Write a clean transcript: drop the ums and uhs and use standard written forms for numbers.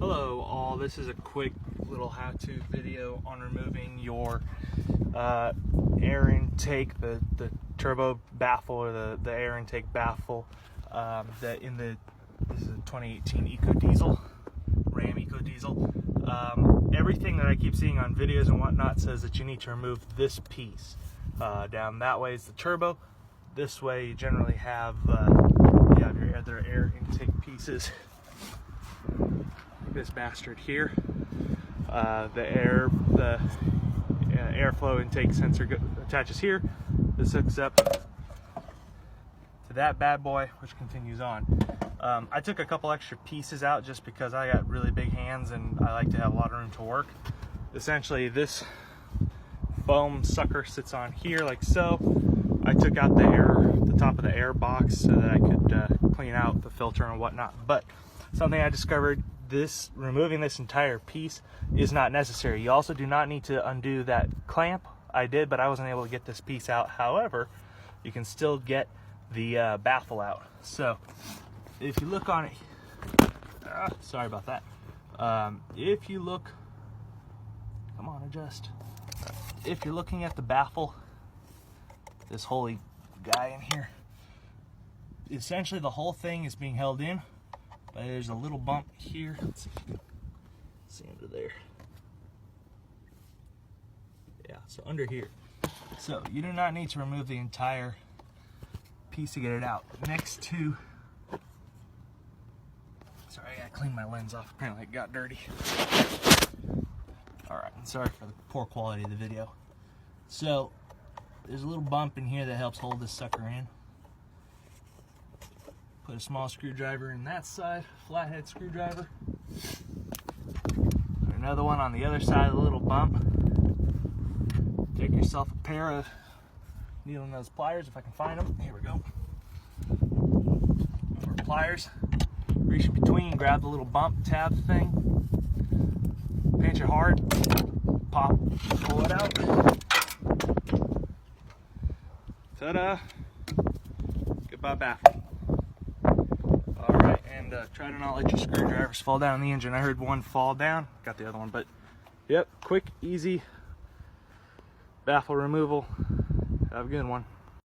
Hello all, this is a quick little how-to video on removing your air intake, the turbo baffle or the air intake baffle this is a 2018 EcoDiesel, Ram EcoDiesel. Everything that I keep seeing on videos and whatnot says that you need to remove this piece. Down that way is the turbo. This way you generally have you have your other air intake pieces. This bastard here, the airflow intake sensor attaches here. This hooks up to that bad boy, which continues on. I took a couple extra pieces out just because I got really big hands and I like to have a lot of room to work. Essentially, this foam sucker sits on here like so. I took out the top of the air box so that I could clean out the filter and whatnot. But something I discovered, removing this entire piece is not necessary. You also do not need to undo that clamp. I did, but I wasn't able to get this piece out. However, you can still get the baffle out. So if you look on it, sorry about that. If you look, come on, adjust. If you're looking at the baffle, this holy guy in here, essentially the whole thing is being held in. There's a little bump here. Let's see if you can see under there. Yeah, so under here. So you do not need to remove the entire piece to get it out. Next to, sorry, I gotta clean my lens off. Apparently it got dirty. All right, and sorry for the poor quality of the video. So there's a little bump in here that helps hold this sucker in. Put a small screwdriver in that side, flathead screwdriver. Put another one on the other side of the little bump. Take yourself a pair of needle nose pliers if I can find them. Here we go. Or pliers. Reach in between, grab the little bump tab thing. Pinch it hard. Pop, pull it out. Ta-da! Goodbye baffle. And try to not let your screwdrivers fall down in the engine. I heard one fall down, got the other one, but yep, quick, easy baffle removal. Have a good one.